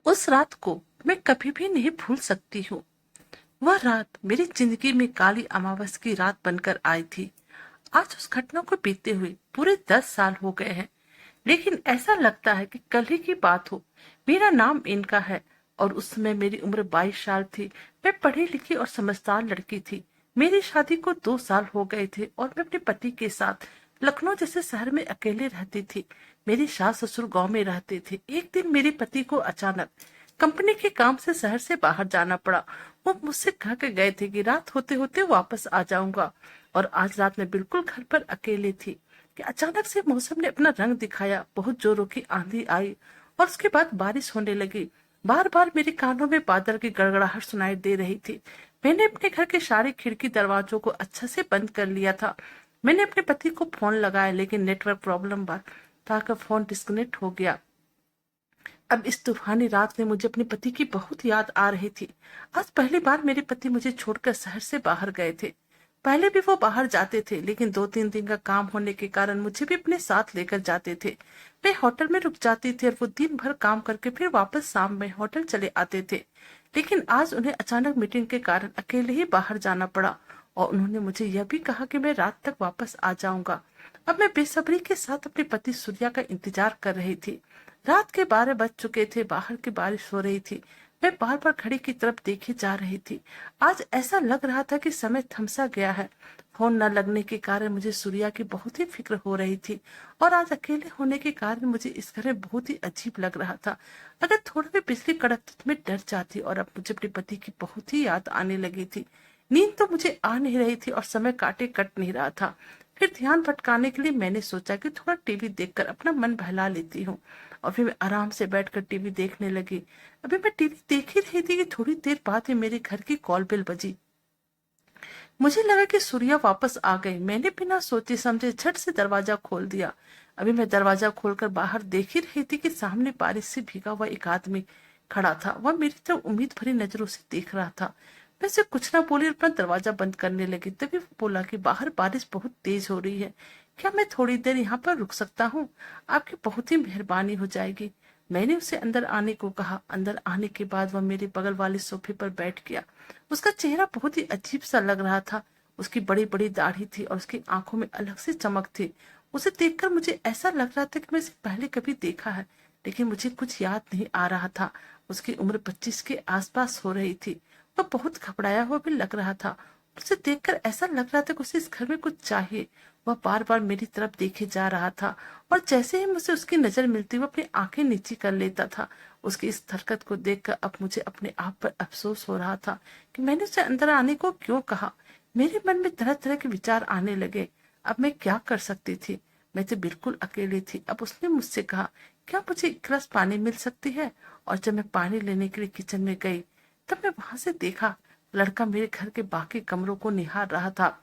उस रात को मैं कभी भी नहीं भूल सकती हूँ। वह रात मेरी जिंदगी में काली अमावस की रात बनकर आई थी। आज उस घटना को बीते हुए पूरे 10 साल हो गए हैं, लेकिन ऐसा लगता है कि कल ही की बात हो। मेरा नाम इनका है और उस समय मेरी उम्र 22 साल थी। मैं पढ़ी लिखी और समझदार लड़की थी। मेरी शादी को 2 साल हो गए थे और मैं अपने पति के साथ लखनऊ जैसे शहर में अकेले रहती थी। मेरी सास ससुर गांव में रहते थे। एक दिन मेरे पति को अचानक कंपनी के काम से शहर से बाहर जाना पड़ा। वो मुझसे कह के गए थे कि रात होते होते वापस आ जाऊंगा, और आज रात में बिल्कुल घर पर अकेले थी कि अचानक से मौसम ने अपना रंग दिखाया। बहुत जोरों की आंधी आई और उसके बाद बारिश होने लगी। बार बार मेरे कानों में बादल की गड़गड़ाहट सुनाई दे रही थी। मैंने अपने घर के सारे खिड़की दरवाजों को अच्छा से बंद कर लिया था। मैंने अपने पति को फोन लगाया, लेकिन नेटवर्क प्रॉब्लम ताकि फोन डिस्कनेक्ट हो गया। अब इस तूफानी रात में मुझे अपने पति की बहुत याद आ रही थी। आज पहली बार मेरे पति मुझे छोड़कर शहर से बाहर गए थे। पहले भी वो बाहर जाते थे, लेकिन 2-3 दिन का काम होने के कारण मुझे भी अपने साथ लेकर जाते थे। मैं होटल में रुक जाती थी और वो दिन भर काम करके फिर वापस शाम में होटल चले आते थे। लेकिन आज उन्हें अचानक मीटिंग के कारण अकेले ही बाहर जाना पड़ा, और उन्होंने मुझे यह भी कहा कि मैं रात तक वापस आ जाऊंगा। अब मैं बेसब्री के साथ अपने पति सूर्या का इंतजार कर रही थी। रात के 12 बज चुके थे, बाहर की बारिश हो रही थी। मैं बार बार घड़ी की तरफ देखे जा रही थी। आज ऐसा लग रहा था कि समय थमसा गया है। फोन न लगने के कारण मुझे सूर्या की बहुत ही फिक्र हो रही थी, और आज अकेले होने के कारण मुझे इस घर में बहुत ही अजीब लग रहा था। अगर थोड़ा भी बिजली कड़कती तो मैं डर जाती, और अब मुझे अपने पति की बहुत ही याद आने लगी थी। नींद तो मुझे आ नहीं रही थी और समय काटे कट नहीं रहा था। फिर ध्यान भटकाने के लिए मैंने सोचा कि थोड़ा टीवी देखकर अपना मन बहला लेती हूँ, और फिर मैं आराम से बैठकर टीवी देखने लगी। अभी मैं टीवी देख ही रही थी कि थोड़ी देर बाद ही मेरे घर की कॉल बेल बजी। मुझे लगा कि सूर्या वापस आ गई। मैंने बिना सोचे समझे झट से दरवाजा खोल दिया। अभी मैं दरवाजा खोलकर बाहर देख ही रही थी कि सामने बारिश से भीगा हुआ एक आदमी खड़ा था। वह मेरी तरफ उम्मीद भरी नजरों से देख रहा था। मैं उसे कुछ ना बोली और अपना दरवाजा बंद करने लगी। तभी वो बोला कि बाहर बारिश बहुत तेज हो रही है, क्या मैं थोड़ी देर यहाँ पर रुक सकता हूँ? आपकी बहुत ही मेहरबानी हो जाएगी। मैंने उसे अंदर आने को कहा। अंदर आने के बाद वह मेरे बगल वाले सोफे पर बैठ गया। उसका चेहरा बहुत ही अजीब सा लग रहा था। उसकी बड़ी बड़ी दाढ़ी थी और उसकी आंखों में अलग से चमक थी। उसे देखकर मुझे ऐसा लग रहा था कि मैं इसे पहले कभी देखा है, लेकिन मुझे कुछ याद नहीं आ रहा था। उसकी उम्र 25 के आसपास हो रही थी। वह बहुत घबराया हुआ भी लग रहा था। उसे देखकर ऐसा लग रहा था कि उसे इस घर में कुछ चाहिए। वह बार बार मेरी तरफ देखे जा रहा था, और जैसे ही मुझे उसकी नजर मिलती वह अपनी आंखें नीची कर लेता था। उसकी इस हरकत को देखकर अब मुझे अपने आप पर अफसोस हो रहा था कि मैंने उसे अंदर आने को क्यों कहा। मेरे मन में तरह तरह के विचार आने लगे। अब मैं क्या कर सकती थी? मैं तो बिल्कुल अकेली थी। अब उसने मुझसे कहा, क्या मुझे एक गिलास पानी मिल सकती है? और जब मैं पानी लेने के लिए किचन में गई, तब मैं वहां से देखा लड़का मेरे घर के बाकी कमरों को निहार रहा था।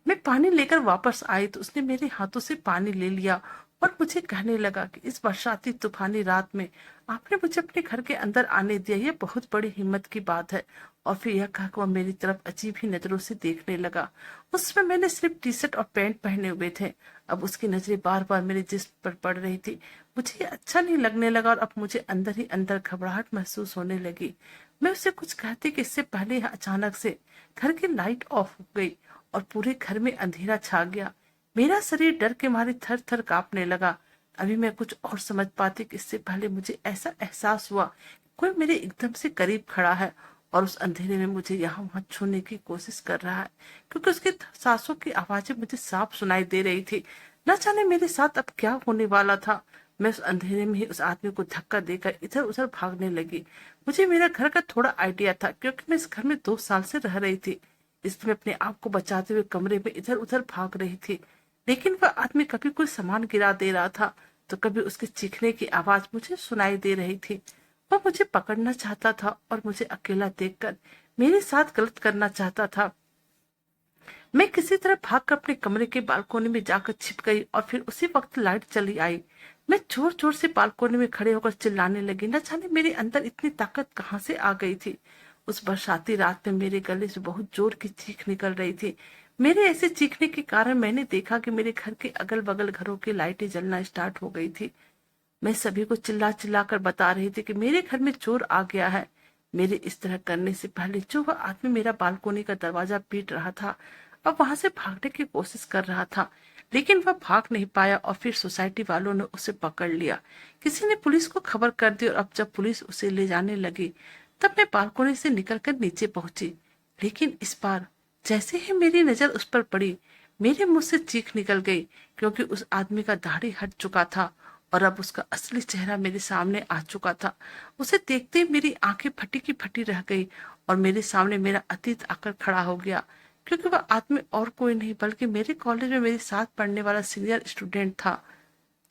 मैं पानी लेकर वापस आई तो उसने मेरे हाथों से पानी ले लिया और मुझे कहने लगा कि इस बरसाती तूफानी रात में आपने मुझे अपने घर के अंदर आने दिया, ये बहुत बड़ी हिम्मत की बात है। और फिर यह कहकर वह मेरी तरफ अजीब ही नजरों से देखने लगा। उसमें मैंने सिर्फ टी शर्ट और पैंट पहने हुए थे। अब उसकी नजरें बार बार मेरे जिस्म पर पड़ रही थी। मुझे ये अच्छा नहीं लगने लगा और अब मुझे अंदर ही अंदर घबराहट महसूस होने लगी। मैं उसे कुछ कहती कि इससे पहले अचानक से घर की लाइट ऑफ हो गई और पूरे घर में अंधेरा छा गया। मेरा शरीर डर के मारे थर थर कांपने लगा। अभी मैं कुछ और समझ पाती कि इससे पहले मुझे ऐसा एहसास हुआ कि कोई मेरे एकदम से करीब खड़ा है और उस अंधेरे में मुझे यहाँ वहां छूने की कोशिश कर रहा है, क्योंकि उसकी सांसों की आवाजें मुझे साफ सुनाई दे रही थी। न जाने मेरे साथ अब क्या होने वाला था। मैं उस अंधेरे में ही उस आदमी को धक्का देकर इधर उधर भागने लगी। मुझे मेरा घर का थोड़ा आइडिया था, क्योंकि मैं इस घर में 2 साल से रह रही थी, इसलिए मैं अपने आप को बचाते हुए कमरे में इधर उधर भाग रही थी। लेकिन वह आदमी कभी कोई सामान गिरा दे रहा था, तो कभी उसके चीखने की आवाज मुझे सुनाई दे रही थी। वह मुझे पकड़ना चाहता था और मुझे अकेला देखकर मेरे साथ गलत करना चाहता था। मैं किसी तरह भागकर अपने कमरे के बालकोनी में जाकर छिप गई और फिर उसी वक्त लाइट चली आई। मैं जोर जोर से बालकोनी में खड़े होकर चिल्लाने लगी। न जाने मेरे अंदर इतनी ताकत कहाँ से आ गई थी। उस बरसाती रात में मेरे गले से बहुत जोर की चीख निकल रही थी। मेरे ऐसे चीखने के कारण मैंने देखा कि मेरे घर के अगल बगल घरों की लाइटें जलना स्टार्ट हो गई थी। मैं सभी को चिल्ला चिल्ला कर बता रही थी कि मेरे घर में चोर आ गया है। मेरे इस तरह करने से पहले जो वह आदमी मेरा बालकोनी का दरवाजा पीट रहा था, अब वहां से भागने की कोशिश कर रहा था, लेकिन वह भाग नहीं पाया और फिर सोसाइटी वालों ने उसे पकड़ लिया। किसी ने पुलिस को खबर कर दी और अब जब पुलिस उसे ले जाने लगी तब मैं बालकोनी से निकलकर नीचे पहुंची। लेकिन इस बार जैसे ही मेरी नजर उस पर पड़ी, मेरे मुंह से चीख निकल गई, क्योंकि उस आदमी का दाढ़ी हट चुका था और अब उसका असली चेहरा मेरे सामने आ चुका था। उसे देखते ही मेरी आंखें फटी की फटी रह गई और मेरे सामने मेरा अतीत आकर खड़ा हो गया, क्योंकि वह आदमी और कोई नहीं बल्कि मेरे कॉलेज में मेरे साथ पढ़ने वाला सीनियर स्टूडेंट था।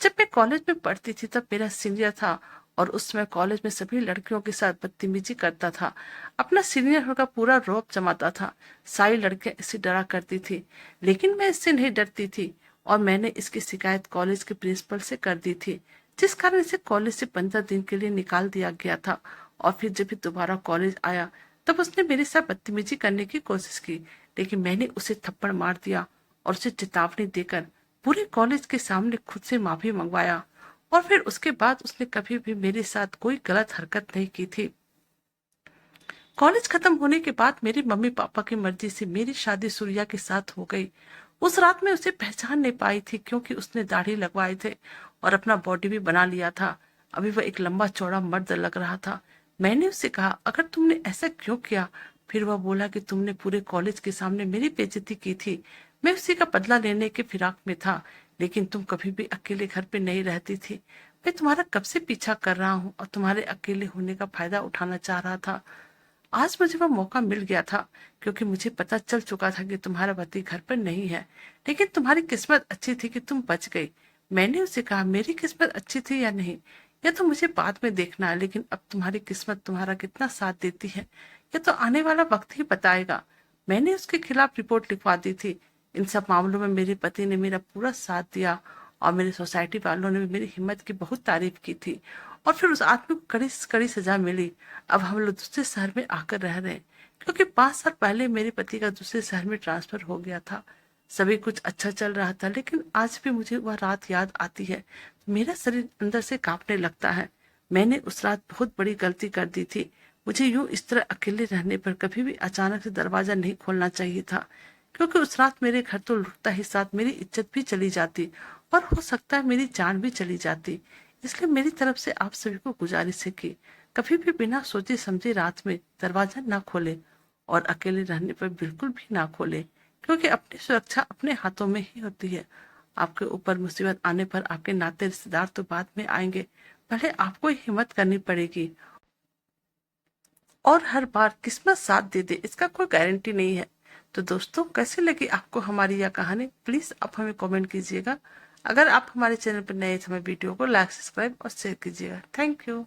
जब मैं कॉलेज में पढ़ती थी तब मेरा सीनियर था और उस समय कॉलेज में सभी लड़कियों के साथ बदतमीजी करता था। अपना सीनियर होकर पूरा रौब जमाता था। सारी लड़कियां इससे डरा करती थी, लेकिन मैं इससे नहीं डरती थी और मैंने इसकी शिकायत कॉलेज के प्रिंसिपल से कर दी थी, जिस कारण इसे कॉलेज से 15 दिन के लिए निकाल दिया गया था। और फिर जब भी दोबारा कॉलेज आया तब उसने मेरे साथ बदतमीजी करने की कोशिश की, लेकिन मैंने उसे थप्पड़ मार दिया और उसे चेतावनी देकर पूरे कॉलेज के सामने खुद से माफी मंगवाया। और फिर उसके बाद उसने कभी भी मेरे साथ कोई गलत हरकत नहीं की थी। कॉलेज खत्म होने के बाद मेरे मम्मी पापा की मर्जी से मेरी शादी सूर्या के साथ हो गई। उस रात में उसे पहचान नहीं पाई थी, क्योंकि उसने दाढ़ी लगवाए थे और अपना बॉडी भी बना लिया था। अभी वह एक लंबा चौड़ा मर्द लग रहा था। मैंने उससे कहा, अगर तुमने ऐसा क्यों किया? फिर वह बोला कि तुमने पूरे कॉलेज के सामने मेरी बेइज्जती की थी। मैं उसी का बदला लेने के फिराक में था, लेकिन तुम कभी भी अकेले घर पे नहीं रहती थी। मैं तुम्हारा कब से पीछा कर रहा हूँ और तुम्हारे अकेले होने का फायदा उठाना चाह रहा था। आज मुझे वह मौका मिल गया था, क्योंकि मुझे पता चल चुका था कि तुम्हारा पति घर पर नहीं है, लेकिन तुम्हारी किस्मत अच्छी थी कि तुम बच गई। मैंने उसे कहा, मेरी किस्मत अच्छी थी या नहीं यह तो मुझे बाद में देखना है, लेकिन अब तुम्हारी किस्मत तुम्हारा कितना साथ देती है यह तो आने वाला वक्त ही बताएगा। मैंने उसके खिलाफ रिपोर्ट लिखवा दी थी। इन सब मामलों में मेरे पति ने मेरा पूरा साथ दिया और मेरी सोसाइटी वालों ने भी मेरी हिम्मत की बहुत तारीफ की थी। और फिर उस आदमी को कड़ी से कड़ी सजा मिली। अब हम लोग दूसरे शहर में आकर रह रहे हैं, क्योंकि 5 साल पहले मेरे पति का दूसरे शहर में ट्रांसफर हो गया था। सभी कुछ अच्छा चल रहा था, लेकिन आज भी मुझे वह रात याद आती है तो मेरा शरीर अंदर से कांपने लगता है। मैंने उस रात बहुत बड़ी गलती कर दी थी। मुझे यूं इस तरह अकेले रहने पर कभी भी अचानक से दरवाजा नहीं खोलना चाहिए था, क्योंकि उस रात मेरे घर तो लुटता ही साथ मेरी इज्जत भी चली जाती और हो सकता है मेरी जान भी चली जाती। इसलिए मेरी तरफ से आप सभी को गुजारिश है कि कभी भी बिना सोचे समझे रात में दरवाजा ना खोले और अकेले रहने पर बिल्कुल भी ना खोले, क्योंकि अपनी सुरक्षा अपने हाथों में ही होती है। आपके ऊपर मुसीबत आने पर आपके नाते रिश्तेदार तो बाद में आएंगे, पहले आपको ही हिम्मत करनी पड़ेगी। और हर बार किस्मत साथ दे दे इसका कोई गारंटी नहीं है। तो दोस्तों, कैसी लगी आपको हमारी यह कहानी, प्लीज आप हमें कमेंट कीजिएगा। अगर आप हमारे चैनल पर नए हैं तो हमें वीडियो को लाइक, सब्सक्राइब और शेयर कीजिएगा। Thank you.